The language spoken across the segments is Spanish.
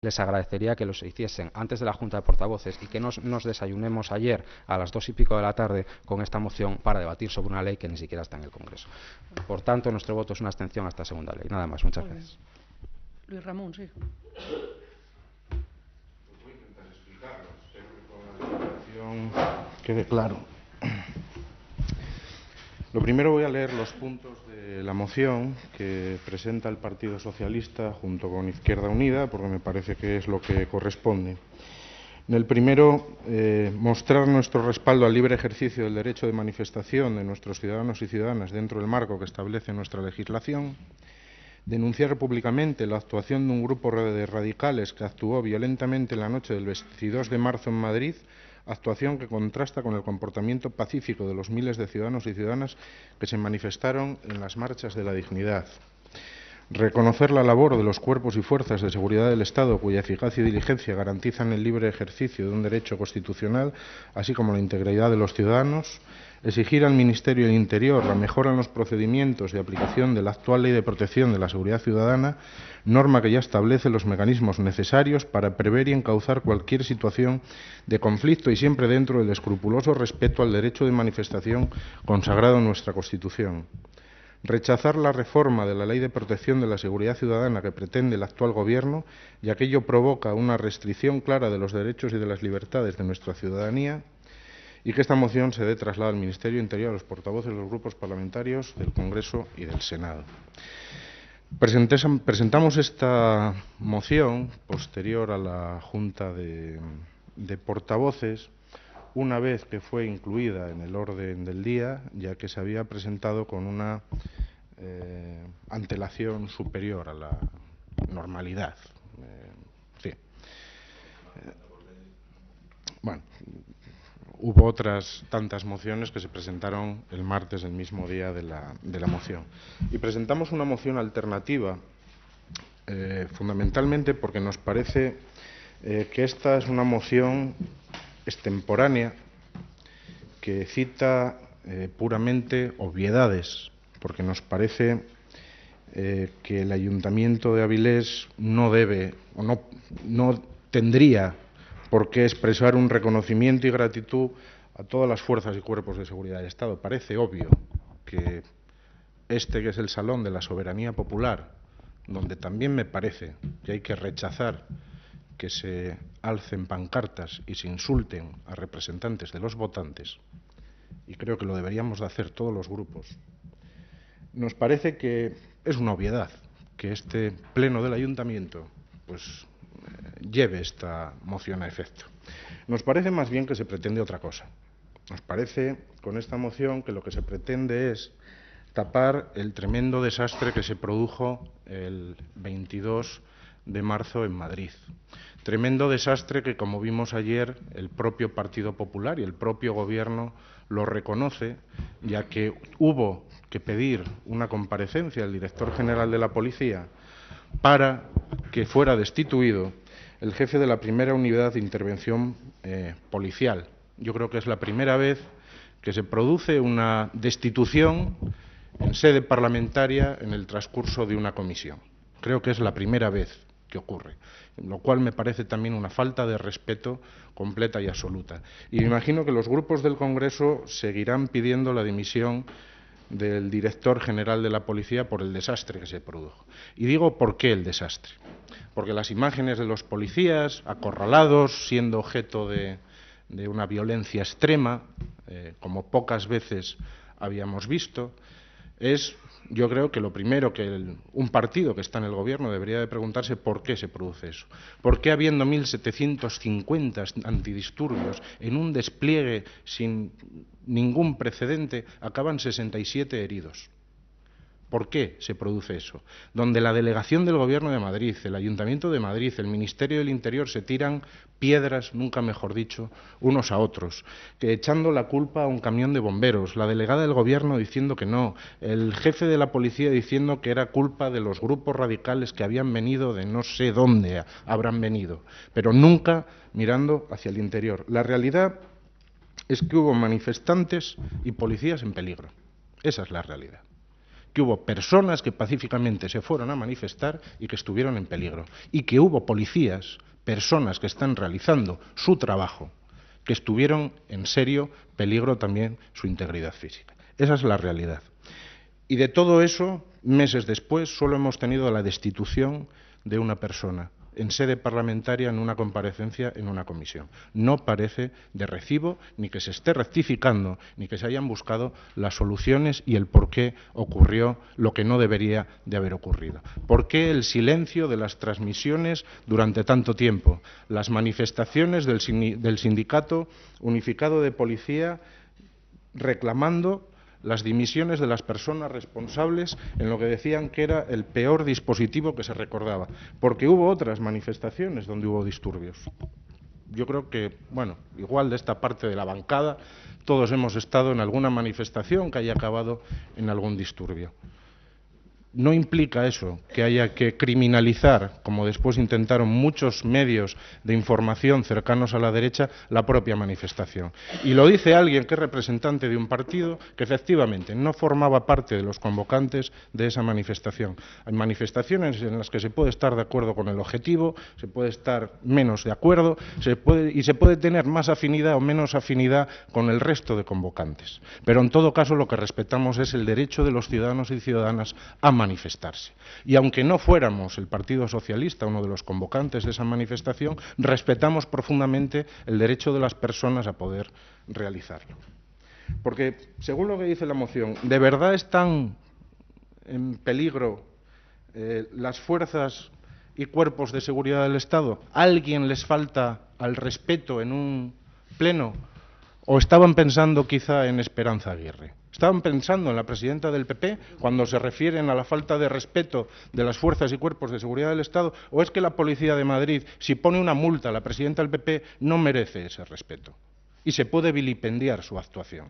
les agradecería que los hiciesen antes de la Junta de Portavoces y que nos desayunemos ayer a las 2:00 de la tarde con esta moción para debatir sobre una ley que ni siquiera está en el Congreso. Por tanto, nuestro voto es una abstención a esta segunda ley. Nada más. Muchas gracias. Luis Ramón, sí. Voy a intentar explicarlo. Espero que con la explicación quede claro. Lo primero, voy a leer los puntos de la moción que presenta el Partido Socialista junto con Izquierda Unida, porque me parece que es lo que corresponde. En el primero, mostrar nuestro respaldo al libre ejercicio del derecho de manifestación de nuestros ciudadanos y ciudadanas dentro del marco que establece nuestra legislación. Denunciar públicamente la actuación de un grupo de radicales que actuó violentamente en la noche del 22 de marzo en Madrid, actuación que contrasta con el comportamiento pacífico de los miles de ciudadanos y ciudadanas que se manifestaron en las marchas de la dignidad. Reconocer la labor de los cuerpos y fuerzas de seguridad del Estado, cuya eficacia y diligencia garantizan el libre ejercicio de un derecho constitucional, así como la integridad de los ciudadanos. Exigir al Ministerio del Interior la mejora en los procedimientos de aplicación de la actual Ley de Protección de la Seguridad Ciudadana, norma que ya establece los mecanismos necesarios para prever y encauzar cualquier situación de conflicto y siempre dentro del escrupuloso respeto al derecho de manifestación consagrado en nuestra Constitución. Rechazar la reforma de la Ley de Protección de la Seguridad Ciudadana que pretende el actual Gobierno, ya que ello provoca una restricción clara de los derechos y de las libertades de nuestra ciudadanía, y que esta moción se dé traslado al Ministerio del Interior, a los portavoces de los grupos parlamentarios del Congreso y del Senado. Presentamos esta moción posterior a la Junta de Portavoces, una vez que fue incluida en el orden del día, ya que se había presentado con una antelación superior a la normalidad. Sí. Bueno, hubo otras tantas mociones que se presentaron el martes del mismo día de la moción. Y presentamos una moción alternativa, fundamentalmente porque nos parece que esta es una moción extemporánea que cita puramente obviedades, porque nos parece que el Ayuntamiento de Avilés no debe o no tendría por qué expresar un reconocimiento y gratitud a todas las fuerzas y cuerpos de seguridad del Estado. Parece obvio que este, que es el Salón de la Soberanía Popular, donde también me parece que hay que rechazar que se alcen pancartas y se insulten a representantes de los votantes, y creo que lo deberíamos de hacer todos los grupos, nos parece que es una obviedad que este pleno del Ayuntamiento pues lleve esta moción a efecto. Nos parece más bien que se pretende otra cosa. Nos parece con esta moción que lo que se pretende es tapar el tremendo desastre que se produjo el 22 de marzo en Madrid. Tremendo desastre que, como vimos ayer, el propio Partido Popular y el propio Gobierno lo reconoce, ya que hubo que pedir una comparecencia al director general de la Policía para que fuera destituido el jefe de la primera unidad de intervención policial. Yo creo que es la primera vez que se produce una destitución en sede parlamentaria en el transcurso de una comisión. Creo que es la primera vez que ocurre, lo cual me parece también una falta de respeto completa y absoluta. Y me imagino que los grupos del Congreso seguirán pidiendo la dimisión del director general de la Policía por el desastre que se produjo. Y digo por qué el desastre. Porque las imágenes de los policías acorralados, siendo objeto de una violencia extrema, como pocas veces habíamos visto, es, yo creo que lo primero que un partido que está en el Gobierno debería de preguntarse por qué se produce eso. ¿Por qué, habiendo 1.750 antidisturbios en un despliegue sin ningún precedente, acaban 67 heridos? ¿Por qué se produce eso? Donde la delegación del Gobierno de Madrid, el Ayuntamiento de Madrid, el Ministerio del Interior se tiran piedras, nunca mejor dicho, unos a otros, que echando la culpa a un camión de bomberos, la delegada del Gobierno diciendo que no, el jefe de la policía diciendo que era culpa de los grupos radicales que habían venido de no sé dónde habrán venido, pero nunca mirando hacia el interior. La realidad es que hubo manifestantes y policías en peligro. Esa es la realidad. que hubo personas que pacíficamente se fueron a manifestar y que estuvieron en peligro, y que hubo policías, personas que están realizando su trabajo, que estuvieron en serio peligro también su integridad física. Esa es la realidad. Y de todo eso, meses después, solo hemos tenido la destitución de una persona en sede parlamentaria en una comparecencia en una comisión. No parece de recibo ni que se esté rectificando ni que se hayan buscado las soluciones y el por qué ocurrió lo que no debería de haber ocurrido. ¿Por qué el silencio de las transmisiones durante tanto tiempo? Las manifestaciones del Sindicato Unificado de Policía reclamando las dimisiones de las personas responsables en lo que decían que era el peor dispositivo que se recordaba, porque hubo otras manifestaciones donde hubo disturbios. Yo creo que, bueno, igual de esta parte de la bancada, todos hemos estado en alguna manifestación que haya acabado en algún disturbio. No implica eso que haya que criminalizar, como después intentaron muchos medios de información cercanos a la derecha, la propia manifestación. Y lo dice alguien que es representante de un partido que efectivamente no formaba parte de los convocantes de esa manifestación. Hay manifestaciones en las que se puede estar de acuerdo con el objetivo, se puede estar menos de acuerdo, se puede tener más afinidad o menos afinidad con el resto de convocantes. Pero en todo caso lo que respetamos es el derecho de los ciudadanos y ciudadanas a manifestarse. Y aunque no fuéramos el Partido Socialista uno de los convocantes de esa manifestación, respetamos profundamente el derecho de las personas a poder realizarlo. Porque, según lo que dice la moción, ¿de verdad están en peligro las fuerzas y cuerpos de seguridad del Estado? ¿A alguien les falta al respeto en un pleno? ¿O estaban pensando quizá en Esperanza Aguirre? ¿Estaban pensando en la presidenta del PP cuando se refieren a la falta de respeto de las fuerzas y cuerpos de seguridad del Estado? ¿O es que la Policía de Madrid, si pone una multa a la presidenta del PP, no merece ese respeto y se puede vilipendiar su actuación?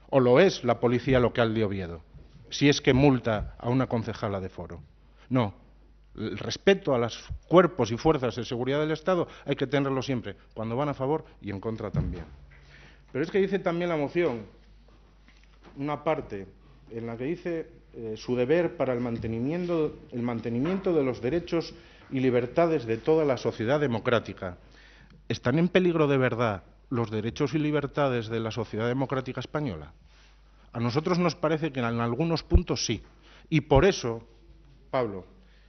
¿O lo es la Policía Local de Oviedo, si es que multa a una concejala de Foro? No. El respeto a los cuerpos y fuerzas de seguridad del Estado hay que tenerlo siempre, cuando van a favor y en contra también. Pero es que dice también la moción una parte en la que dice su deber para el mantenimiento de los derechos y libertades de toda la sociedad democrática. ¿Están en peligro de verdad los derechos y libertades de la sociedad democrática española? A nosotros nos parece que en algunos puntos sí. Y por eso, Pablo,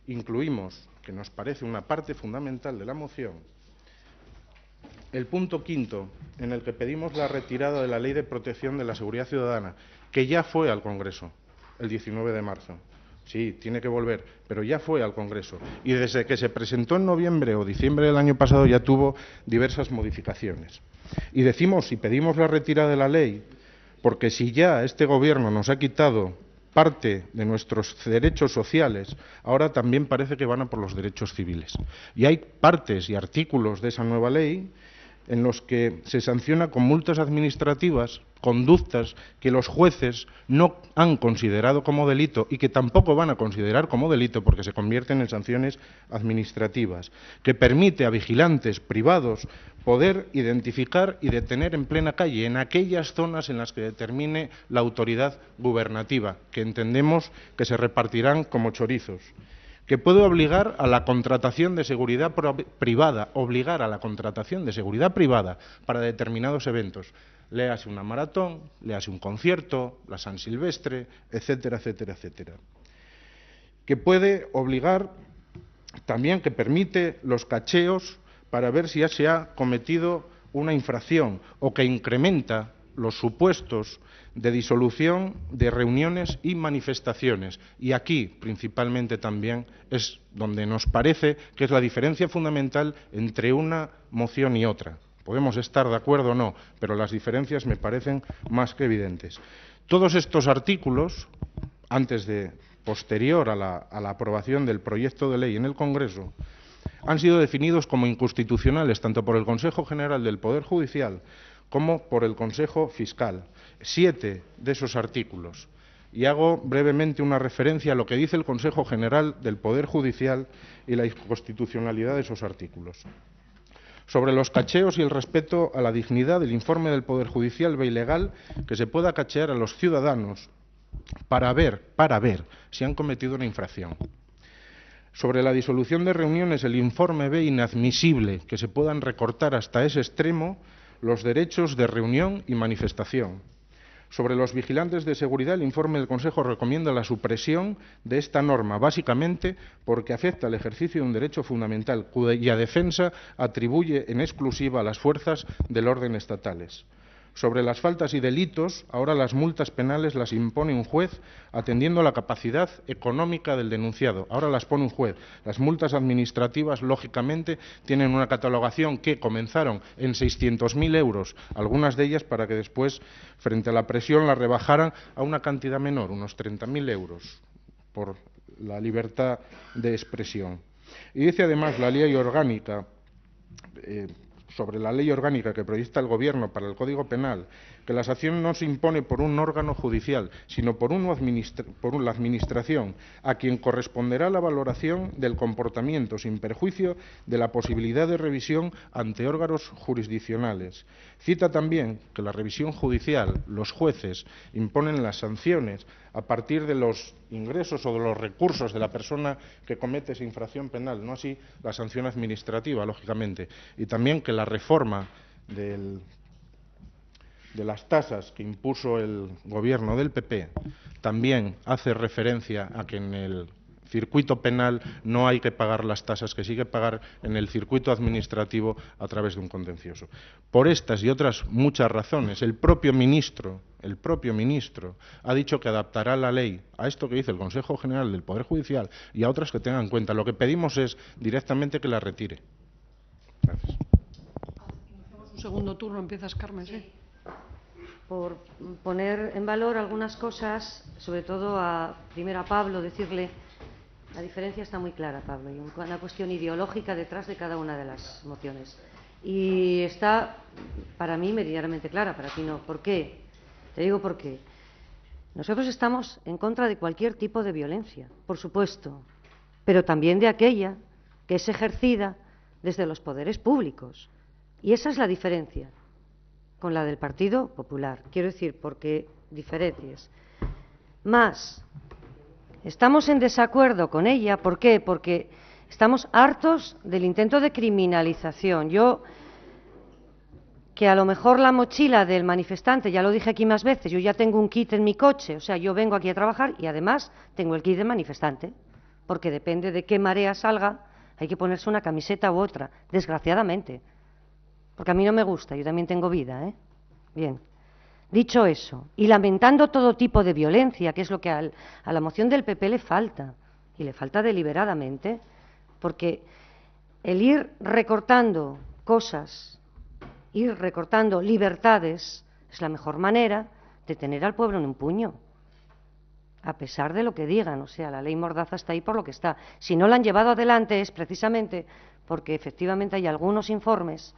incluimos, que nos parece una parte fundamental de la moción, el punto 5, en el que pedimos la retirada de la Ley de Protección de la Seguridad Ciudadana, que ya fue al Congreso el 19 de marzo. Sí, tiene que volver, pero ya fue al Congreso. Y desde que se presentó en noviembre o diciembre del año pasado ya tuvo diversas modificaciones. Y decimos y pedimos la retirada de la ley porque si ya este Gobierno nos ha quitado parte de nuestros derechos sociales, ahora también parece que van a por los derechos civiles. Y hay partes y artículos de esa nueva ley en los que se sanciona con multas administrativas conductas que los jueces no han considerado como delito y que tampoco van a considerar como delito porque se convierten en sanciones administrativas, que permite a vigilantes privados poder identificar y detener en plena calle en aquellas zonas en las que determine la autoridad gubernativa, que entendemos que se repartirán como chorizos, que puede obligar a la contratación de seguridad privada, obligar a la contratación de seguridad privada para determinados eventos. Léase una maratón, léase un concierto, la San Silvestre, etcétera, etcétera, etcétera. Que puede obligar también, que permite los cacheos para ver si ya se ha cometido una infracción o que incrementa los supuestos de disolución de reuniones y manifestaciones. Y aquí, principalmente también, es donde nos parece que es la diferencia fundamental entre una moción y otra. Podemos estar de acuerdo o no, pero las diferencias me parecen más que evidentes. Todos estos artículos, posterior a la aprobación del proyecto de ley en el Congreso, han sido definidos como inconstitucionales tanto por el Consejo General del Poder Judicial como por el Consejo Fiscal. 7 de esos artículos. Y hago brevemente una referencia a lo que dice el Consejo General del Poder Judicial y la inconstitucionalidad de esos artículos. Sobre los cacheos y el respeto a la dignidad, el informe del Poder Judicial ve ilegal que se pueda cachear a los ciudadanos para ver si han cometido una infracción. Sobre la disolución de reuniones, el informe ve inadmisible que se puedan recortar hasta ese extremo los derechos de reunión y manifestación. Sobre los vigilantes de seguridad, el informe del Consejo recomienda la supresión de esta norma, básicamente porque afecta al ejercicio de un derecho fundamental cuya defensa atribuye en exclusiva a las fuerzas del orden estatales. Sobre las faltas y delitos, ahora las multas penales las impone un juez atendiendo a la capacidad económica del denunciado. Ahora las pone un juez. Las multas administrativas, lógicamente, tienen una catalogación que comenzaron en 600.000 euros, algunas de ellas para que después, frente a la presión, las rebajaran a una cantidad menor, unos 30.000 euros, por la libertad de expresión. Y dice además la ley orgánica, sobre la ley orgánica que proyecta el Gobierno para el Código Penal, que la sanción no se impone por un órgano judicial, sino por la Administración, a quien corresponderá la valoración del comportamiento, sin perjuicio de la posibilidad de revisión ante órganos jurisdiccionales. Cita también que la revisión judicial, los jueces imponen las sanciones a partir de los ingresos o de los recursos de la persona que comete esa infracción penal, no así la sanción administrativa, lógicamente. Y también que la reforma de las tasas que impuso el gobierno del PP también hace referencia a que en el circuito penal no hay que pagar las tasas que sí hay que pagar en el circuito administrativo a través de un contencioso. Por estas y otras muchas razones, el propio ministro ha dicho que adaptará la ley a esto que dice el Consejo General del Poder Judicial y a otras que tengan en cuenta. Lo que pedimos es directamente que la retire. Gracias. Hacemos un segundo turno. Empiezas, Carmen. Sí. Por poner en valor algunas cosas, sobre todo primero a Pablo, decirle, la diferencia está muy clara, Pablo, hay una cuestión ideológica detrás de cada una de las mociones. Y está, para mí, meridianamente clara, para ti no. ¿Por qué? Te digo por qué. Nosotros estamos en contra de cualquier tipo de violencia, por supuesto, pero también de aquella que es ejercida desde los poderes públicos. Y esa es la diferencia con la del Partido Popular. Quiero decir, porque diferencias. Más, estamos en desacuerdo con ella. ¿Por qué? Porque estamos hartos del intento de criminalización. Que a lo mejor la mochila del manifestante, ya lo dije aquí más veces, yo ya tengo un kit en mi coche, o sea, yo vengo aquí a trabajar y además tengo el kit del manifestante, porque depende de qué marea salga, hay que ponerse una camiseta u otra, desgraciadamente, porque a mí no me gusta, yo también tengo vida, ¿eh? Bien, dicho eso, y lamentando todo tipo de violencia, que es lo que a la moción del PP le falta, y le falta deliberadamente, porque el ir recortando cosas, ir recortando libertades, es la mejor manera de tener al pueblo en un puño, a pesar de lo que digan. O sea, la ley Mordaza está ahí por lo que está. Si no la han llevado adelante es precisamente porque efectivamente hay algunos informes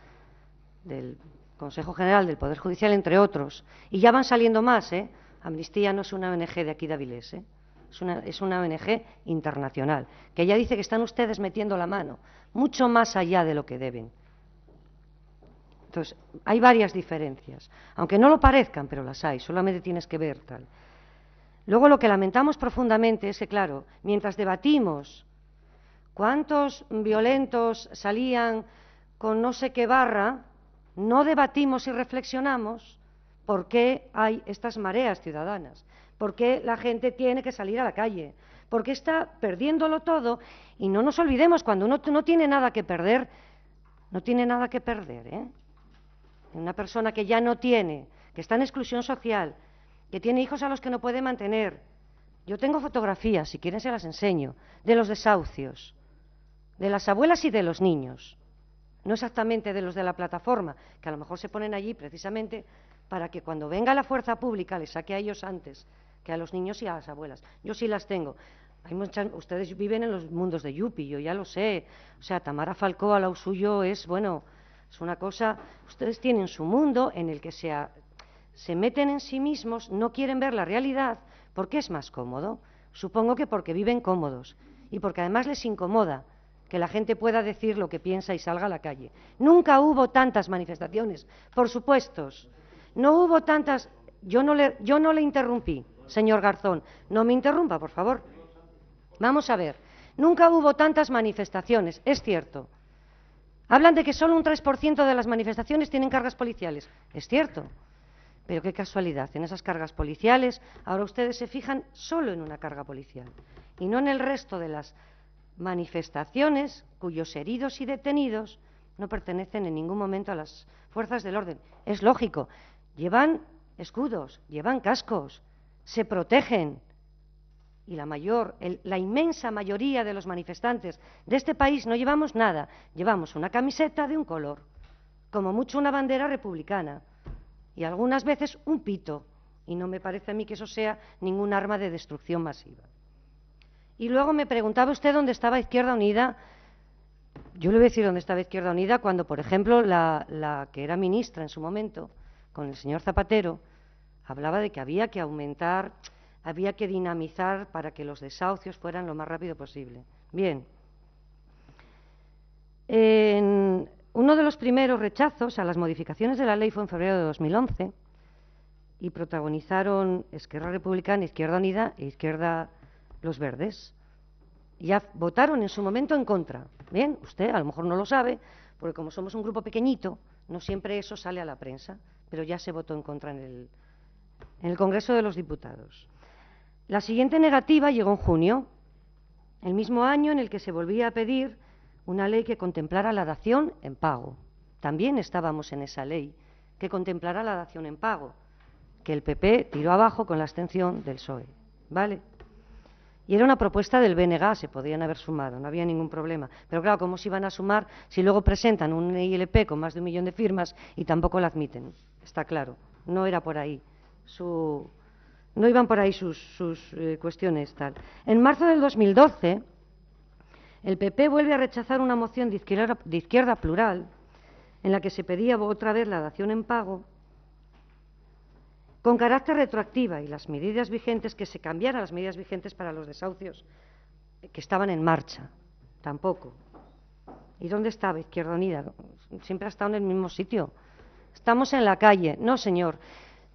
del Consejo General del Poder Judicial, entre otros, y ya van saliendo más, ¿eh? Amnistía no es una ONG de aquí de Avilés, ¿eh? Es una ONG internacional, que ya dice que están ustedes metiendo la mano, mucho más allá de lo que deben. Entonces, hay varias diferencias, aunque no lo parezcan, pero las hay, solamente tienes que ver tal. Luego, lo que lamentamos profundamente es que, claro, mientras debatimos cuántos violentos salían con no sé qué barra, no debatimos y reflexionamos por qué hay estas mareas ciudadanas, por qué la gente tiene que salir a la calle, por qué está perdiéndolo todo. Y no nos olvidemos, cuando uno no tiene nada que perder, no tiene nada que perder, ¿eh? Una persona que ya no tiene, que está en exclusión social, que tiene hijos a los que no puede mantener. Yo tengo fotografías, si quieren se las enseño, de los desahucios, de las abuelas y de los niños. No exactamente de los de la plataforma, que a lo mejor se ponen allí precisamente para que cuando venga la fuerza pública les saque a ellos antes que a los niños y a las abuelas. Yo sí las tengo. Ustedes viven en los mundos de Yupi, yo ya lo sé. O sea, Tamara Falcó al lado suyo es, bueno, es una cosa. Ustedes tienen su mundo en el que se meten en sí mismos, no quieren ver la realidad porque es más cómodo. Supongo que porque viven cómodos y porque además les incomoda que la gente pueda decir lo que piensa y salga a la calle. Nunca hubo tantas manifestaciones, por supuesto. No hubo tantas. Yo no le interrumpí. señor Garzón. No me interrumpa, por favor. Vamos a ver. Nunca hubo tantas manifestaciones, es cierto. Hablan de que solo un 3% de las manifestaciones tienen cargas policiales. Es cierto. Pero qué casualidad, en esas cargas policiales, ahora ustedes se fijan solo en una carga policial y no en el resto de las manifestaciones cuyos heridos y detenidos no pertenecen en ningún momento a las fuerzas del orden. Es lógico, llevan escudos, llevan cascos, se protegen. Y la inmensa mayoría de los manifestantes de este país no llevamos nada, llevamos una camiseta de un color, como mucho una bandera republicana, y algunas veces un pito, y no me parece a mí que eso sea ningún arma de destrucción masiva. Y luego me preguntaba usted dónde estaba Izquierda Unida. Yo le voy a decir dónde estaba Izquierda Unida cuando, por ejemplo, la que era ministra en su momento, con el señor Zapatero, hablaba de que había que aumentar, había que dinamizar para que los desahucios fueran lo más rápido posible. Bien. Uno de los primeros rechazos a las modificaciones de la ley fue en febrero de 2011 y protagonizaron Esquerra Republicana, Izquierda Unida e Izquierda Los Verdes. Ya votaron en su momento en contra. Bien, usted a lo mejor no lo sabe, porque como somos un grupo pequeñito, no siempre eso sale a la prensa, pero ya se votó en contra en el Congreso de los Diputados. La siguiente negativa llegó en junio, el mismo año en el que se volvía a pedir una ley que contemplara la dación en pago. También estábamos en esa ley que contemplara la dación en pago, que el PP tiró abajo con la abstención del PSOE. ¿Vale? Y era una propuesta del BNG, se podían haber sumado, no había ningún problema. Pero claro, ¿cómo se iban a sumar si luego presentan un ILP con más de 1 millón de firmas y tampoco la admiten? Está claro, no era por ahí no iban por ahí sus cuestiones tal. En marzo del 2012, el PP vuelve a rechazar una moción de izquierda plural en la que se pedía otra vez la dación en pago con carácter retroactiva y las medidas vigentes, que se cambiaran las medidas vigentes para los desahucios que estaban en marcha. Tampoco. ¿Y dónde estaba Izquierda Unida? Siempre ha estado en el mismo sitio. Estamos en la calle. No, señor.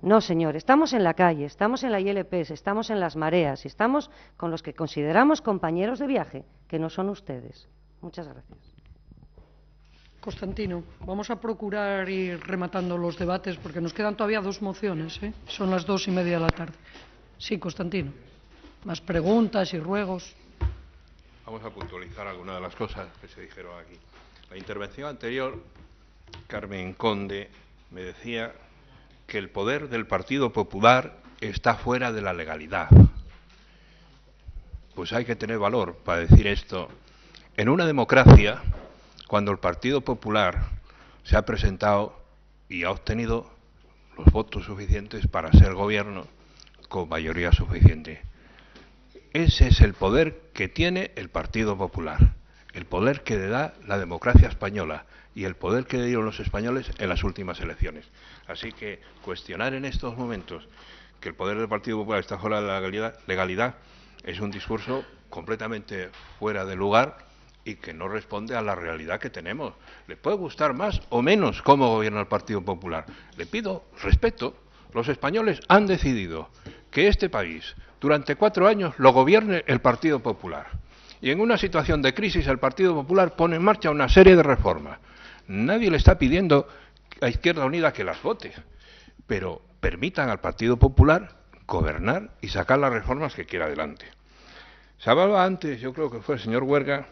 No, señor. Estamos en la calle, estamos en la ILP, estamos en las mareas, estamos con los que consideramos compañeros de viaje, que no son ustedes. Muchas gracias. Constantino, vamos a procurar ir rematando los debates porque nos quedan todavía 2 mociones, ¿eh? Son las 2:30 de la tarde. Sí, Constantino. Más preguntas y ruegos. Vamos a puntualizar algunas de las cosas que se dijeron aquí. La intervención anterior, Carmen Conde me decía que el poder del Partido Popular está fuera de la legalidad. Pues hay que tener valor para decir esto. En una democracia, cuando el Partido Popular se ha presentado y ha obtenido los votos suficientes para ser gobierno con mayoría suficiente. Ese es el poder que tiene el Partido Popular, el poder que le da la democracia española y el poder que le dieron los españoles en las últimas elecciones. Así que cuestionar en estos momentos que el poder del Partido Popular está fuera de la legalidad es un discurso completamente fuera de lugar y que no responde a la realidad que tenemos. Le puede gustar más o menos cómo gobierna el Partido Popular. Le pido respeto. Los españoles han decidido que este país durante 4 años lo gobierne el Partido Popular. Y en una situación de crisis el Partido Popular pone en marcha una serie de reformas. Nadie le está pidiendo a Izquierda Unida que las vote, pero permitan al Partido Popular gobernar y sacar las reformas que quiera adelante. Se hablaba antes, yo creo que fue el señor Huerga,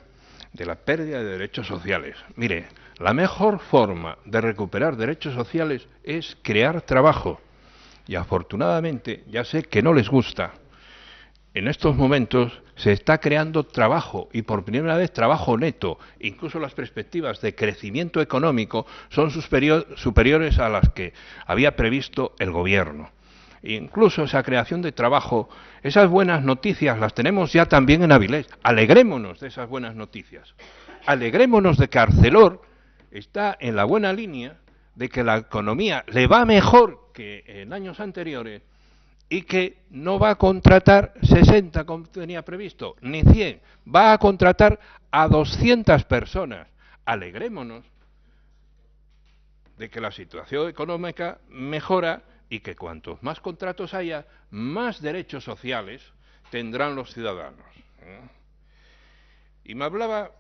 de la pérdida de derechos sociales. Mire, la mejor forma de recuperar derechos sociales es crear trabajo. Y afortunadamente, ya sé que no les gusta, en estos momentos se está creando trabajo y por primera vez trabajo neto. Incluso las perspectivas de crecimiento económico son superiores a las que había previsto el gobierno. Incluso esa creación de trabajo, esas buenas noticias las tenemos ya también en Avilés. Alegrémonos de esas buenas noticias. Alegrémonos de que Arcelor está en la buena línea, de que la economía le va mejor que en años anteriores y que no va a contratar 60 como tenía previsto, ni 100, va a contratar a 200 personas. Alegrémonos de que la situación económica mejora y que cuantos más contratos haya, más derechos sociales tendrán los ciudadanos. Y me hablaba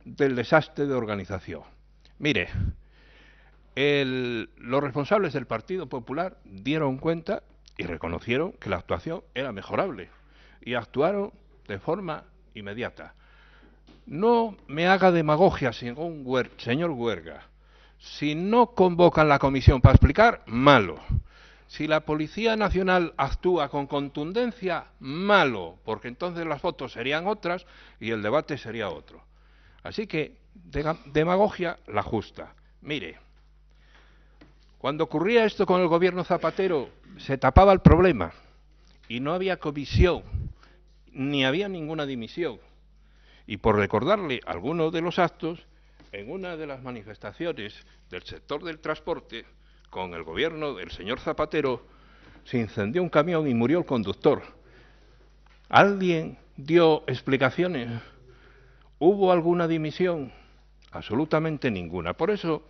del desastre de organización. Mire, los responsables del Partido Popular dieron cuenta y reconocieron que la actuación era mejorable y actuaron de forma inmediata. No me haga demagogia, señor Huerga. Si no convocan la comisión para explicar, malo. Si la Policía Nacional actúa con contundencia, malo, porque entonces las fotos serían otras y el debate sería otro. Así que demagogia la justa. Mire, cuando ocurría esto con el gobierno Zapatero, se tapaba el problema y no había comisión, ni había ninguna dimisión. Y por recordarle algunos de los actos, en una de las manifestaciones del sector del transporte, con el gobierno del señor Zapatero, se incendió un camión y murió el conductor. ¿Alguien dio explicaciones? ¿Hubo alguna dimisión? Absolutamente ninguna. Por eso,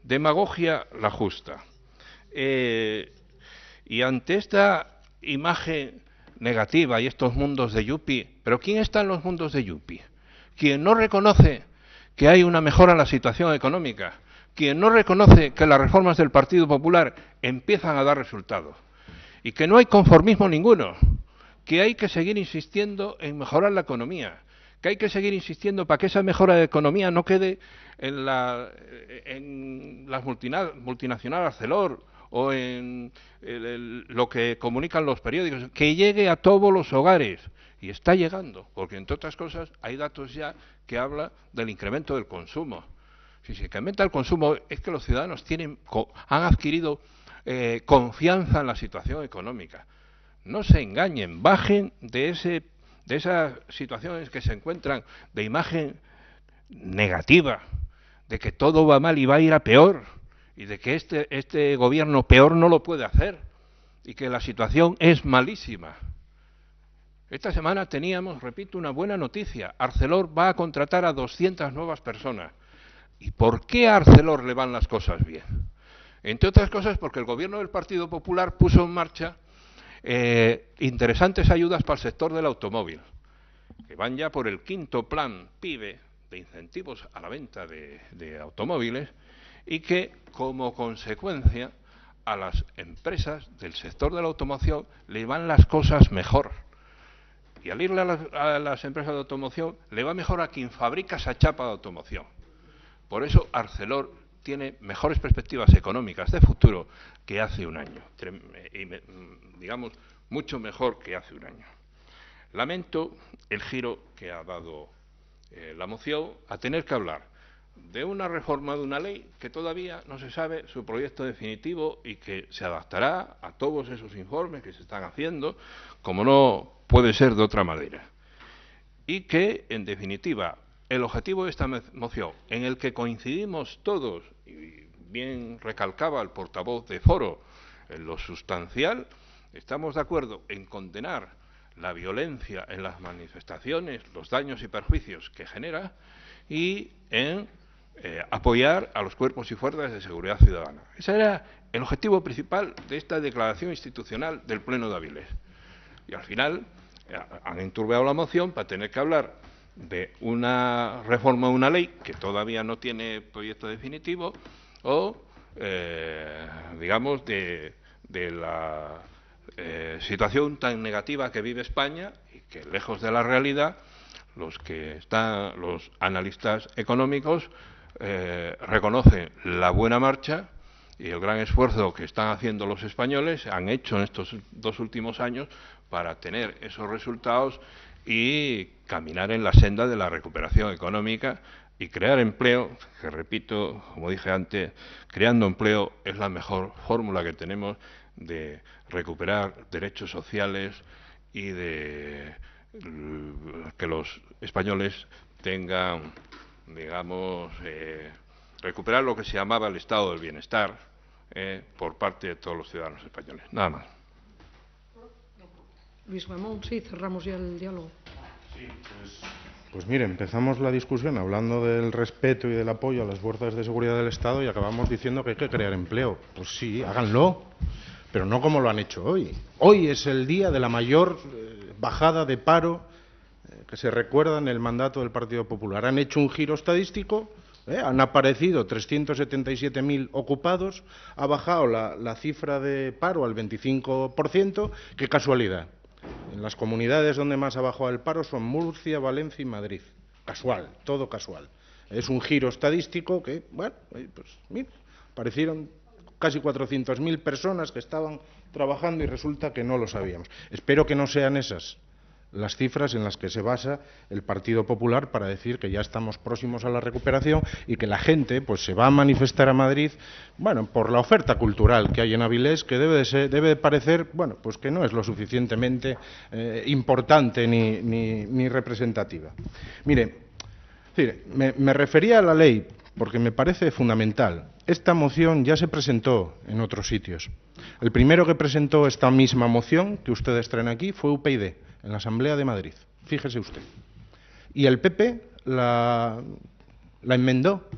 demagogia la justa. Y ante esta imagen negativa y estos mundos de yuppie, ¿pero quién está en los mundos de yuppie? Quien no reconoce que hay una mejora en la situación económica, quien no reconoce que las reformas del Partido Popular empiezan a dar resultados y que no hay conformismo ninguno, que hay que seguir insistiendo en mejorar la economía, que hay que seguir insistiendo para que esa mejora de economía no quede en las multinacionales Arcelor o en lo que comunican los periódicos, que llegue a todos los hogares. Y está llegando, porque entre otras cosas hay datos ya que hablan del incremento del consumo. Si se incrementa el consumo es que los ciudadanos han adquirido confianza en la situación económica. No se engañen, bajen de esas situaciones que se encuentran de imagen negativa, de que todo va mal y va a ir a peor, y de que este gobierno peor no lo puede hacer, y que la situación es malísima. Esta semana teníamos, repito, una buena noticia. Arcelor va a contratar a 200 nuevas personas. ¿Y por qué a Arcelor le van las cosas bien? Entre otras cosas porque el gobierno del Partido Popular puso en marcha interesantes ayudas para el sector del automóvil, que van ya por el 5º plan PIBE de incentivos a la venta de automóviles y que, como consecuencia, a las empresas del sector de la automoción le van las cosas mejor. Y al irle a las empresas de automoción, le va mejor a quien fabrica esa chapa de automoción. Por eso Arcelor tiene mejores perspectivas económicas de futuro que hace un año. Digamos, mucho mejor que hace un año. Lamento el giro que ha dado la moción a tener que hablar de una reforma de una ley que todavía no se sabe su proyecto definitivo y que se adaptará a todos esos informes que se están haciendo, como no puede ser de otra manera. Y que, en definitiva, el objetivo de esta moción, en el que coincidimos todos, y bien recalcaba el portavoz de Foro, en lo sustancial, estamos de acuerdo en condenar la violencia en las manifestaciones, los daños y perjuicios que genera, y en apoyar a los cuerpos y fuerzas de seguridad ciudadana. Ese era el objetivo principal de esta declaración institucional del Pleno de Avilés. Y al final han enturbiado la moción para tener que hablar de una reforma de una ley que todavía no tiene proyecto definitivo o, digamos, de la situación tan negativa que vive España y que, lejos de la realidad, los analistas económicos reconocen la buena marcha y el gran esfuerzo que están haciendo los españoles, han hecho en estos 2 últimos años para tener esos resultados y caminar en la senda de la recuperación económica y crear empleo, que repito, como dije antes, creando empleo es la mejor fórmula que tenemos de recuperar derechos sociales y de que los españoles tengan, digamos, recuperar lo que se llamaba el estado del bienestar por parte de todos los ciudadanos españoles. Nada más. Luis Ramón, sí, cerramos ya el diálogo. Sí, pues mire, empezamos la discusión hablando del respeto y del apoyo a las fuerzas de seguridad del Estado y acabamos diciendo que hay que crear empleo. Pues sí, háganlo. pero no como lo han hecho hoy. Hoy es el día de la mayor bajada de paro que se recuerda en el mandato del Partido Popular. Han hecho un giro estadístico, han aparecido 377.000 ocupados, ha bajado la cifra de paro al 25%. ¡Qué casualidad! En las comunidades donde más ha bajado el paro son Murcia, Valencia y Madrid. Casual, todo casual. Es un giro estadístico que, bueno, pues mira, aparecieron casi 400.000 personas que estaban trabajando y resulta que no lo sabíamos. Espero que no sean esas las cifras en las que se basa el Partido Popular para decir que ya estamos próximos a la recuperación y que la gente pues se va a manifestar a Madrid, bueno, por la oferta cultural que hay en Avilés, que debe de parecer, bueno, pues que no es lo suficientemente importante ni representativa. Mire, me refería a la ley porque me parece fundamental. Esta moción ya se presentó en otros sitios. El primero que presentó esta misma moción que ustedes traen aquí fue UPyD, en la Asamblea de Madrid, fíjese usted. Y el PP la enmendó,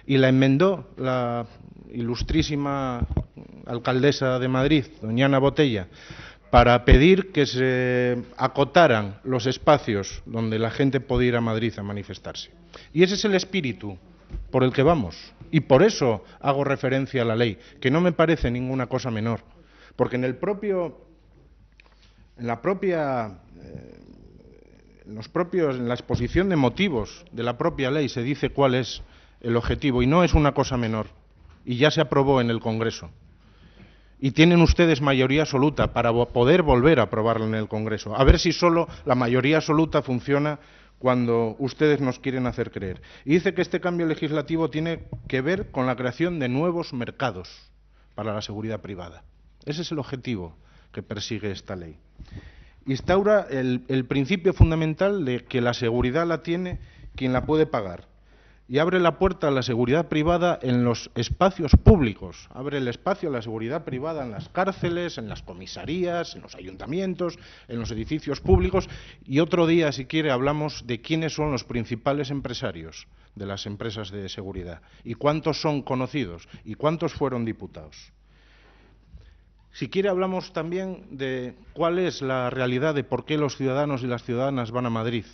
y la enmendó la ilustrísima alcaldesa de Madrid, doña Ana Botella, para pedir que se acotaran los espacios donde la gente podía ir a Madrid a manifestarse. Y ese es el espíritu por el que vamos. Y por eso hago referencia a la ley, que no me parece ninguna cosa menor. Porque en la exposición de motivos de la propia ley se dice cuál es el objetivo, y no es una cosa menor. Y ya se aprobó en el Congreso. Y tienen ustedes mayoría absoluta para poder volver a aprobarla en el Congreso. A ver si solo la mayoría absoluta funciona cuando ustedes nos quieren hacer creer. Y dice que este cambio legislativo tiene que ver con la creación de nuevos mercados para la seguridad privada. Ese es el objetivo que persigue esta ley. Instaura el principio fundamental de que la seguridad la tiene quien la puede pagar. Y abre la puerta a la seguridad privada en los espacios públicos. Abre el espacio a la seguridad privada en las cárceles, en las comisarías, en los ayuntamientos, en los edificios públicos. Y otro día, si quiere, hablamos de quiénes son los principales empresarios de las empresas de seguridad. Y cuántos son conocidos y cuántos fueron diputados. Si quiere, hablamos también de cuál es la realidad de por qué los ciudadanos y las ciudadanas van a Madrid.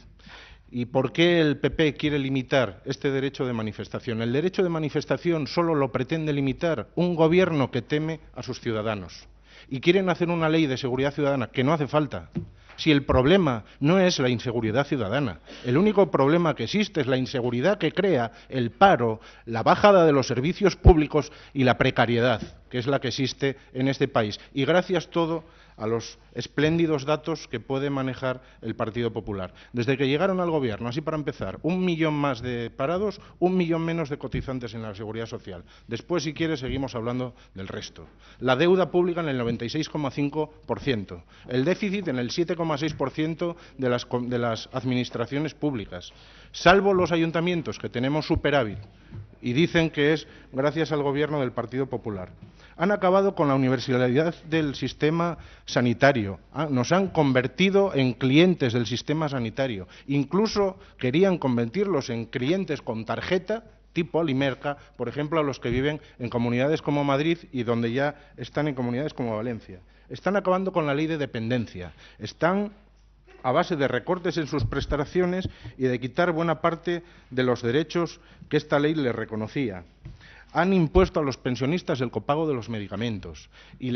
¿Y por qué el PP quiere limitar este derecho de manifestación? El derecho de manifestación solo lo pretende limitar un gobierno que teme a sus ciudadanos. Y quieren hacer una ley de seguridad ciudadana que no hace falta. Si el problema no es la inseguridad ciudadana, el único problema que existe es la inseguridad que crea el paro, la bajada de los servicios públicos y la precariedad, que es la que existe en este país. Y gracias todo a los espléndidos datos que puede manejar el Partido Popular. Desde que llegaron al Gobierno, así para empezar, 1 millón más de parados, 1 millón menos de cotizantes en la Seguridad Social. Después, si quiere, seguimos hablando del resto. La deuda pública en el 96,5%, el déficit en el 7,6% de las administraciones públicas. Salvo los ayuntamientos, que tenemos superávit, y dicen que es gracias al Gobierno del Partido Popular. Han acabado con la universalidad del sistema sanitario, nos han convertido en clientes del sistema sanitario, incluso querían convertirlos en clientes con tarjeta, tipo Alimerca, por ejemplo, a los que viven en comunidades como Madrid y donde ya están en comunidades como Valencia. Están acabando con la ley de dependencia, están a base de recortes en sus prestaciones y de quitar buena parte de los derechos que esta ley les reconocía. Han impuesto a los pensionistas el copago de los medicamentos y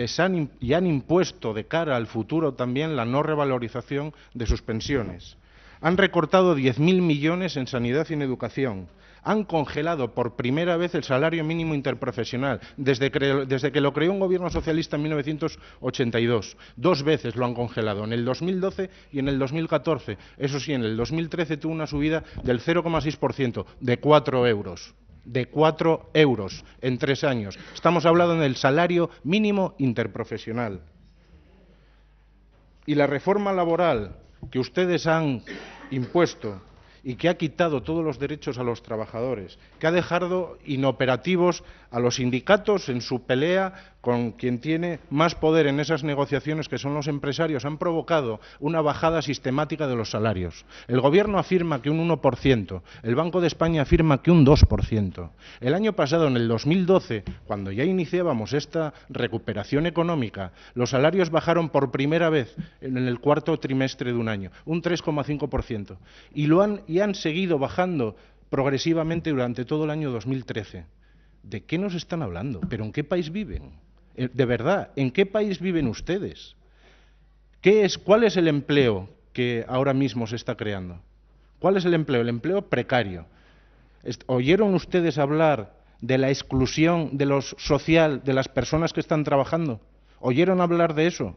han impuesto de cara al futuro también la no revalorización de sus pensiones. Han recortado 10.000 millones en sanidad y en educación. Han congelado por primera vez el salario mínimo interprofesional, desde que lo creó un gobierno socialista en 1982. 2 veces lo han congelado, en el 2012 y en el 2014. Eso sí, en el 2013 tuvo una subida del 0,6%, de 4 euros. De 4 euros en 3 años. Estamos hablando del salario mínimo interprofesional. Y la reforma laboral que ustedes han impuesto y que ha quitado todos los derechos a los trabajadores, que ha dejado inoperativos a los sindicatos en su pelea con quien tiene más poder en esas negociaciones, que son los empresarios, han provocado una bajada sistemática de los salarios. El Gobierno afirma que un 1%, el Banco de España afirma que un 2%. El año pasado, en el 2012, cuando ya iniciábamos esta recuperación económica, los salarios bajaron por primera vez en el cuarto trimestre de un año, un 3,5%, y han seguido bajando progresivamente durante todo el año 2013. ¿De qué nos están hablando? ¿Pero en qué país viven? De verdad, ¿en qué país viven ustedes? ¿Cuál es el empleo que ahora mismo se está creando? ¿Cuál es el empleo? El empleo precario. ¿Oyeron ustedes hablar de la exclusión de lo social de las personas que están trabajando? ¿Oyeron hablar de eso?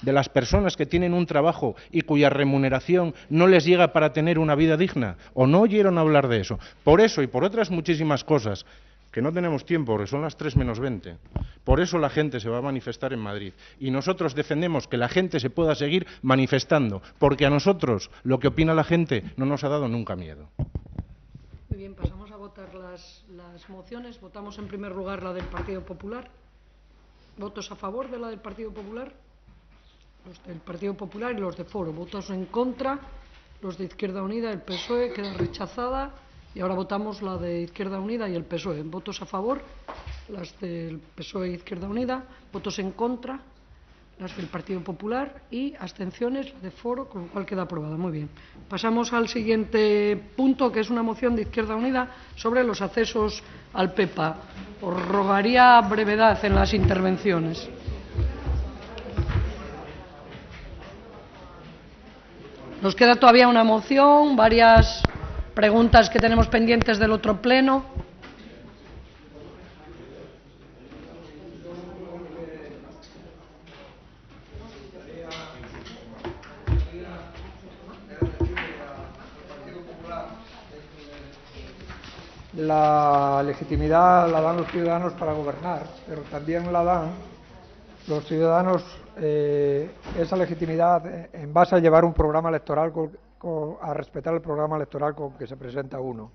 De las personas que tienen un trabajo y cuya remuneración no les llega para tener una vida digna. ¿O no oyeron hablar de eso? Por eso y por otras muchísimas cosas, que no tenemos tiempo, porque son las 3 menos 20. Por eso la gente se va a manifestar en Madrid. Y nosotros defendemos que la gente se pueda seguir manifestando, porque a nosotros lo que opina la gente no nos ha dado nunca miedo. Muy bien, pasamos a votar las mociones. Votamos en primer lugar la del Partido Popular. ¿Votos a favor de la del Partido Popular? Los del Partido Popular y los de Foro. Votos en contra, los de Izquierda Unida, el PSOE, queda rechazada. Y ahora votamos la de Izquierda Unida y el PSOE. Votos a favor, las del PSOE e Izquierda Unida. Votos en contra, las del Partido Popular. Y abstenciones, la de Foro, con lo cual queda aprobada. Muy bien. Pasamos al siguiente punto, que es una moción de Izquierda Unida sobre los accesos al PEPA. Os rogaría brevedad en las intervenciones. Nos queda todavía una moción, varias preguntas que tenemos pendientes del otro pleno. La legitimidad la dan los ciudadanos para gobernar, pero también la dan los ciudadanos esa legitimidad en base a llevar un programa electoral, a respetar el programa electoral con que se presenta uno.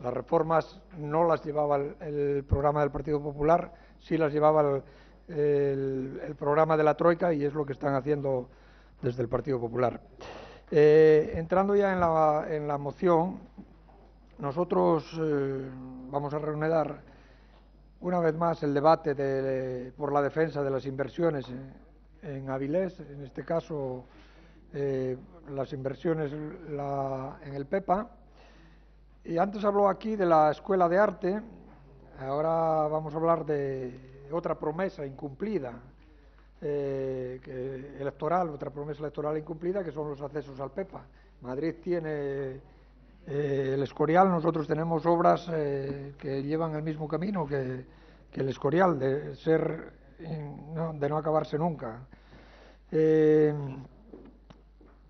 Las reformas no las llevaba el programa del Partido Popular, sí las llevaba el programa de la Troika, y es lo que están haciendo desde el Partido Popular. Entrando ya en la moción, nosotros vamos a reanudar una vez más el debate por la defensa de las inversiones en Avilés, en este caso las inversiones en el PEPA. Y antes habló aquí de la Escuela de Arte, ahora vamos a hablar de otra promesa incumplida otra promesa electoral incumplida, que son los accesos al PEPA. Madrid tiene el Escorial, nosotros tenemos obras que llevan el mismo camino que el Escorial, de no acabarse nunca.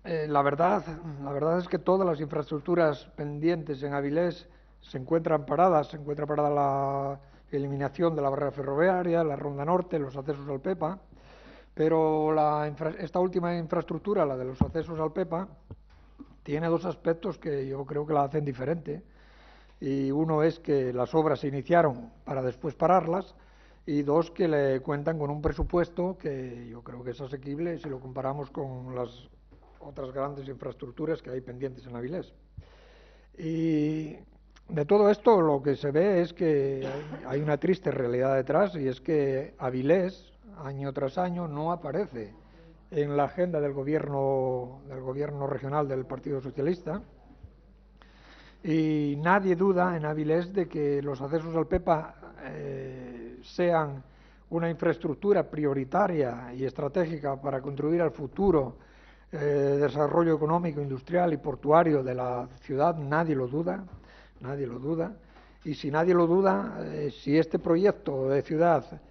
La verdad es que todas las infraestructuras pendientes en Avilés se encuentran paradas. Se encuentra parada la eliminación de la barrera ferroviaria, la Ronda Norte, los accesos al PEPA, pero esta última infraestructura, la de los accesos al PEPA, tiene dos aspectos que yo creo que la hacen diferente. Y uno es que las obras se iniciaron para después pararlas, y dos, que le cuentan con un presupuesto que yo creo que es asequible si lo comparamos con las otras grandes infraestructuras que hay pendientes en Avilés. Y de todo esto lo que se ve es que hay una triste realidad detrás, y es que Avilés, año tras año, no aparece en la agenda del gobierno regional del Partido Socialista, y nadie duda en Avilés de que los accesos al PEPA sean una infraestructura prioritaria y estratégica para contribuir al futuro desarrollo económico, industrial y portuario de la ciudad. Nadie lo duda, y si nadie lo duda, si este proyecto de ciudad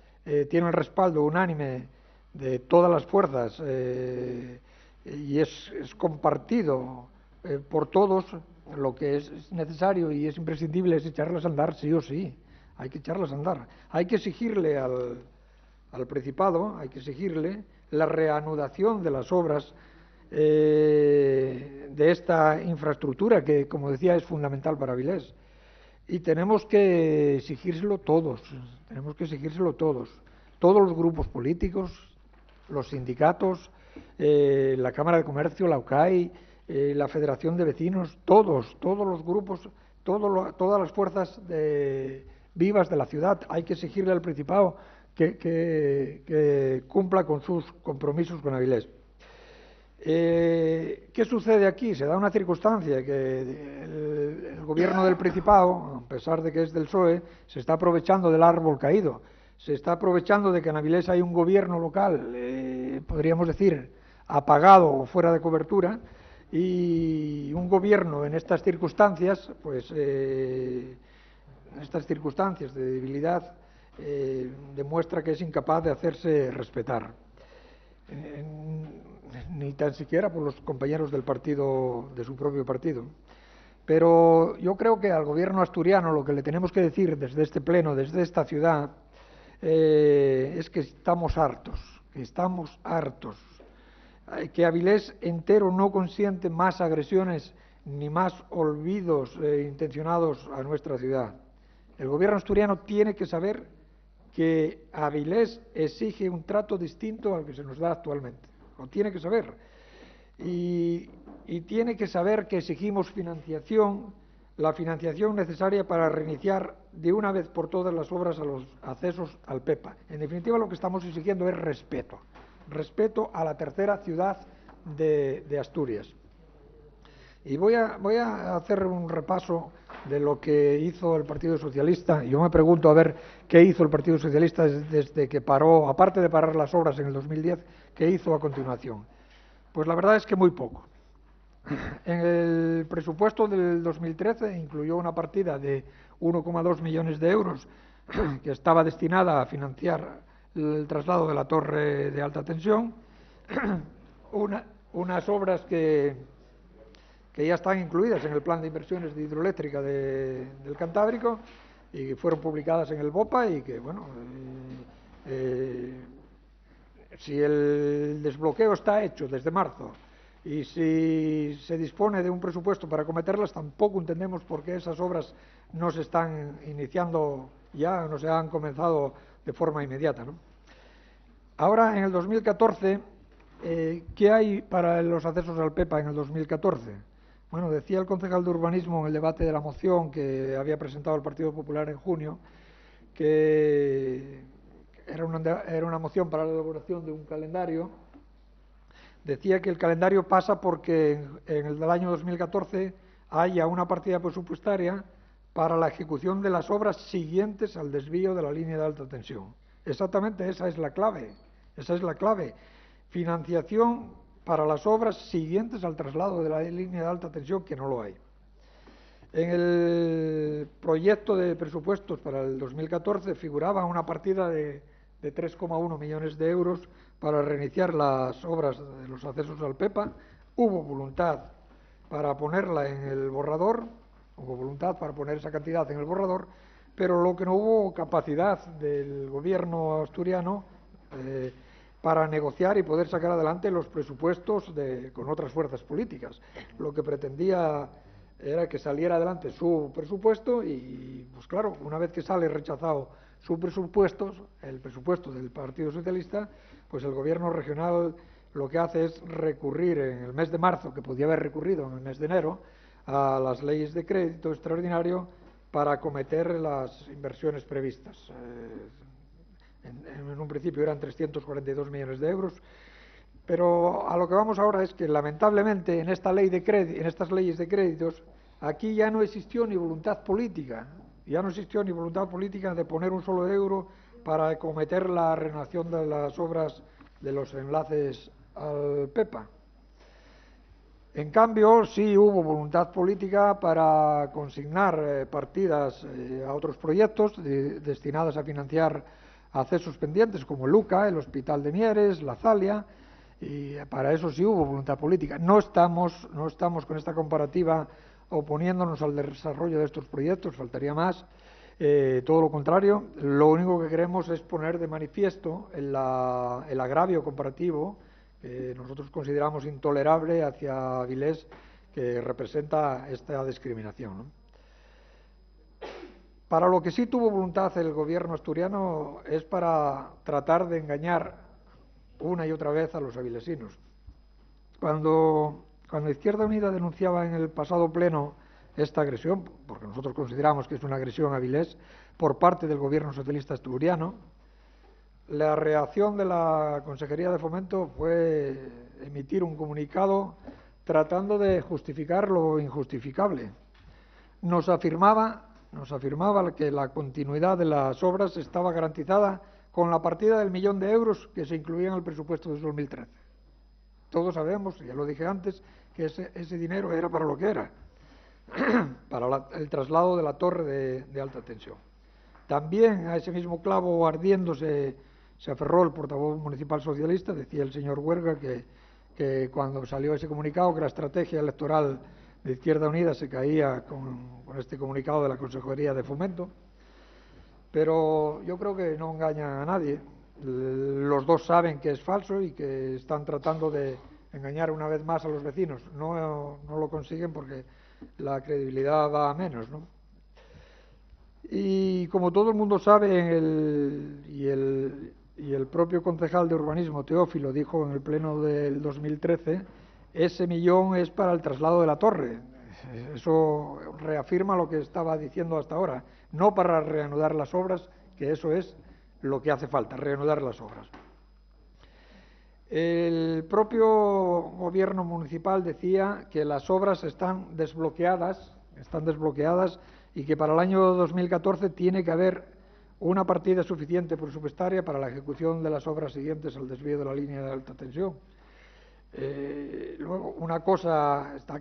tiene el respaldo unánime de todas las fuerzas y es compartido por todos, lo que es necesario y es imprescindible es echarlas a andar sí o sí. Hay que echarlas a andar. Hay que exigirle al Principado, hay que exigirle la reanudación de las obras de esta infraestructura que, como decía, es fundamental para Avilés. Y tenemos que exigírselo todos, todos los grupos políticos, los sindicatos, la Cámara de Comercio, la UCAI, la Federación de Vecinos, todos los grupos, todas las fuerzas vivas de la ciudad. Hay que exigirle al Principado que cumpla con sus compromisos con Avilés. ¿Qué sucede aquí? Se da una circunstancia que el gobierno del Principado, a pesar de que es del PSOE, se está aprovechando del árbol caído, se está aprovechando de que en Avilés hay un gobierno local, podríamos decir, apagado o fuera de cobertura, y un gobierno en estas circunstancias, pues en estas circunstancias de debilidad, demuestra que es incapaz de hacerse respetar. Ni tan siquiera por los compañeros del partido, de su propio partido. Pero yo creo que al gobierno asturiano lo que le tenemos que decir desde este pleno, desde esta ciudad, es que estamos hartos, que Avilés entero no consiente más agresiones ni más olvidos intencionados a nuestra ciudad. El gobierno asturiano tiene que saber que Avilés exige un trato distinto al que se nos da actualmente. Lo tiene que saber. Y tiene que saber que exigimos financiación, la financiación necesaria para reiniciar de una vez por todas las obras a los accesos al PEPA. En definitiva, lo que estamos exigiendo es respeto a la tercera ciudad de Asturias. Y voy a hacer un repaso de lo que hizo el Partido Socialista. Yo me pregunto a ver qué hizo el Partido Socialista desde que paró, aparte de parar las obras en el 2010, qué hizo a continuación. Pues la verdad es que muy poco. En el presupuesto del 2013 incluyó una partida de 1,2 millones de euros que estaba destinada a financiar el traslado de la torre de alta tensión, unas obras que ya están incluidas en el plan de inversiones de hidroeléctrica del Cantábrico y que fueron publicadas en el BOPA y que, bueno, si el desbloqueo está hecho desde marzo y si se dispone de un presupuesto para acometerlas, tampoco entendemos por qué esas obras no se están iniciando ya, no se han comenzado de forma inmediata, ¿no? Ahora, en el 2014, ¿qué hay para los accesos al PEPA en el 2014? Bueno, decía el concejal de Urbanismo en el debate de la moción que había presentado el Partido Popular en junio, que era una moción para la elaboración de un calendario. Decía que el calendario pasa porque en el del año 2014 haya una partida presupuestaria para la ejecución de las obras siguientes al desvío de la línea de alta tensión. Exactamente, esa es la clave. Financiación para las obras siguientes al traslado de la línea de alta tensión, que no lo hay. En el proyecto de presupuestos para el 2014 figuraba una partida de 3,1 millones de euros para reiniciar las obras de los accesos al PEPA. Hubo voluntad para ponerla en el borrador, hubo voluntad para poner esa cantidad en el borrador, pero lo que no hubo capacidad del gobierno asturiano para negociar y poder sacar adelante los presupuestos con otras fuerzas políticas. Lo que pretendía era que saliera adelante su presupuesto y, pues claro, una vez que sale rechazado su presupuesto, el presupuesto del Partido Socialista, pues el gobierno regional lo que hace es recurrir en el mes de marzo, que podía haber recurrido en el mes de enero, a las leyes de crédito extraordinario para acometer las inversiones previstas. En un principio eran 342 millones de euros, pero a lo que vamos ahora es que lamentablemente en estas leyes de créditos, aquí ya no existió ni voluntad política, de poner un solo euro para acometer la renovación de las obras de los enlaces al PEPA. En cambio, sí hubo voluntad política para consignar partidas a otros proyectos destinadas a financiar accesos pendientes como el UCA, el Hospital de Mieres, la Zalia, y para eso sí hubo voluntad política. No estamos con esta comparativa oponiéndonos al desarrollo de estos proyectos, faltaría más, todo lo contrario. Lo único que queremos es poner de manifiesto el agravio comparativo que nosotros consideramos intolerable hacia Avilés, que representa esta discriminación, ¿no? Para lo que sí tuvo voluntad el gobierno asturiano es para tratar de engañar una y otra vez a los avilesinos. Cuando Izquierda Unida denunciaba en el pasado pleno esta agresión, porque nosotros consideramos que es una agresión a Avilés por parte del gobierno socialista asturiano, la reacción de la Consejería de Fomento fue emitir un comunicado tratando de justificar lo injustificable. Nos afirmaba que la continuidad de las obras estaba garantizada con la partida del 1.000.000 de euros que se incluía en el presupuesto de 2013. Todos sabemos, ya lo dije antes, que ese dinero era para lo que era, para el traslado de la torre de alta tensión. También a ese mismo clavo ardiendo se aferró el portavoz municipal socialista. Decía el señor Huerga que cuando salió ese comunicado, que la estrategia electoral de Izquierda Unida se caía con este comunicado de la Consejería de Fomento, pero yo creo que no engañan a nadie. Los dos saben que es falso y que están tratando de engañar una vez más a los vecinos. No lo consiguen porque la credibilidad va a menos, ¿no? Y como todo el mundo sabe, el propio concejal de urbanismo, Teófilo, dijo en el pleno del 2013, ese 1.000.000 es para el traslado de la torre. Eso reafirma lo que estaba diciendo hasta ahora, no para reanudar las obras, que eso es lo que hace falta, reanudar las obras. El propio gobierno municipal decía que las obras están desbloqueadas y que para el año 2014 tiene que haber una partida suficiente presupuestaria para la ejecución de las obras siguientes al desvío de la línea de alta tensión. Luego,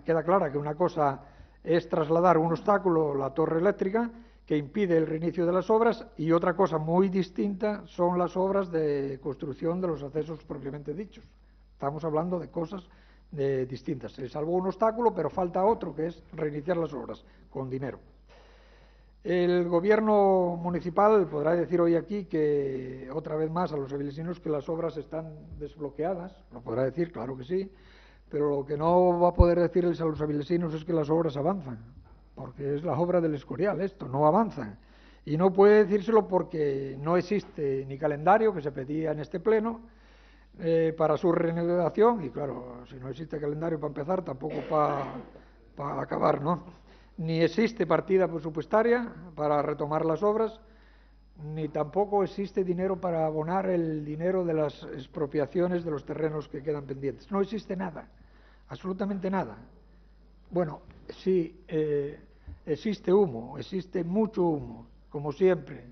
queda clara que una cosa es trasladar un obstáculo, la torre eléctrica, que impide el reinicio de las obras, y otra cosa muy distinta son las obras de construcción de los accesos propiamente dichos. Estamos hablando de cosas distintas. Se salvó un obstáculo, pero falta otro, que es reiniciar las obras con dinero. El gobierno municipal podrá decir hoy aquí que, otra vez más, a los avilesinos que las obras están desbloqueadas. Lo podrá decir, claro que sí, pero lo que no va a poder decirles a los avilesinos es que las obras avanzan, porque es la obra del Escorial, esto, no avanzan. Y no puede decírselo porque no existe ni calendario, que se pedía en este pleno, para su reanudación, y claro, si no existe calendario para empezar, tampoco para acabar, ¿no? Ni existe partida presupuestaria para retomar las obras, ni tampoco existe dinero para abonar el dinero de las expropiaciones de los terrenos que quedan pendientes. No existe nada, absolutamente nada. Bueno, sí, existe humo, existe mucho humo, como siempre,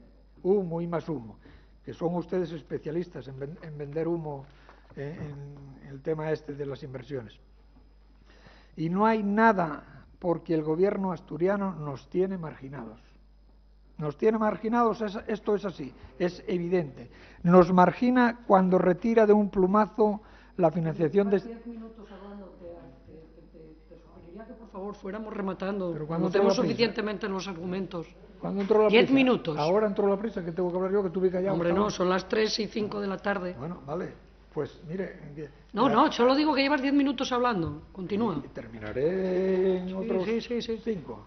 humo y más humo, que son ustedes especialistas en vender humo en el tema este de las inversiones. Y no hay nada, porque el gobierno asturiano nos tiene marginados. Nos tiene marginados, esto es así, es evidente. Nos margina cuando retira de un plumazo la financiación de... 10 minutos hablando, te sugeriría que por favor fuéramos rematando. Pero cuando tenemos suficientemente los argumentos. ¿Cuándo entró la 10 prisa? minutos. Ahora entró la prisa, que tengo que hablar yo, que tuve callado. Hombre, no, son las 3:05 de la tarde. Bueno, vale. Pues mire... No, solo digo que llevas 10 minutos hablando. Continúa. Y terminaré en otros sí. 5.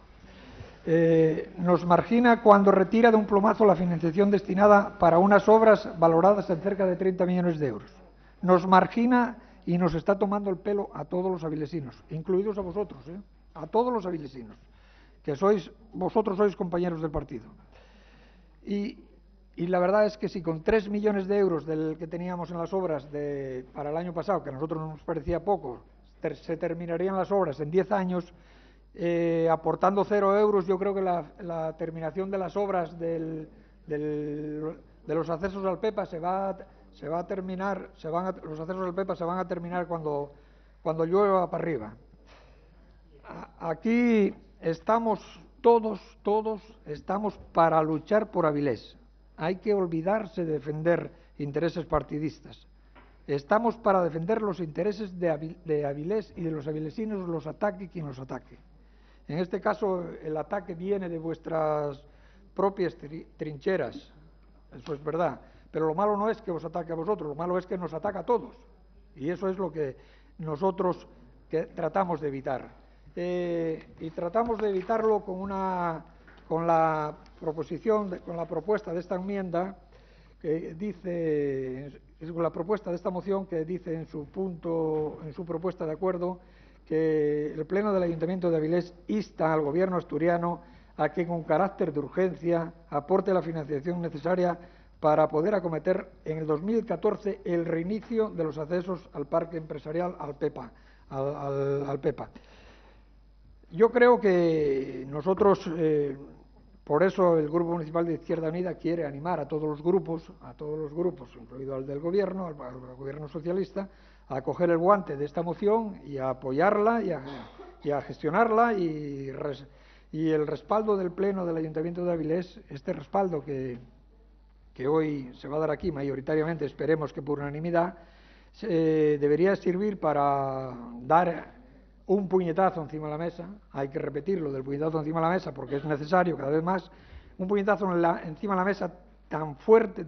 Nos margina cuando retira de un plumazo la financiación destinada para unas obras valoradas en cerca de 30 millones de euros. Nos margina y nos está tomando el pelo a todos los avilesinos, incluidos a vosotros, a todos los avilesinos, que vosotros sois compañeros del partido. Y la verdad es que si con 3 millones de euros del que teníamos en las obras para el año pasado, que a nosotros nos parecía poco, se terminarían las obras en 10 años, aportando 0 euros, yo creo que la terminación de las obras de los accesos al Pepa los accesos al Pepa se van a terminar cuando llueva para arriba. Aquí estamos todos estamos para luchar por Avilés. Hay que olvidarse de defender intereses partidistas. Estamos para defender los intereses de Avilés y de los avilesinos, los ataque quien los ataque. En este caso, el ataque viene de vuestras propias trincheras, eso es verdad, pero lo malo no es que os ataque a vosotros, lo malo es que nos ataca a todos, y eso es lo que nosotros tratamos de evitar. Y tratamos de evitarlo con con la propuesta de esta enmienda que dice, con la propuesta de esta moción que dice en su propuesta de acuerdo que el Pleno del Ayuntamiento de Avilés insta al Gobierno asturiano a que con carácter de urgencia aporte la financiación necesaria para poder acometer en el 2014 el reinicio de los accesos al parque empresarial, al PEPA. Yo creo que nosotros, por eso el Grupo Municipal de Izquierda Unida quiere animar a todos los grupos, incluido al del Gobierno, al Gobierno socialista, a coger el guante de esta moción y a apoyarla y a gestionarla y el respaldo del Pleno del Ayuntamiento de Avilés, este respaldo que hoy se va a dar aquí mayoritariamente, esperemos que por unanimidad, debería servir para dar un puñetazo encima de la mesa, hay que repetirlo del puñetazo encima de la mesa porque es necesario cada vez más, un puñetazo encima de la mesa tan fuerte,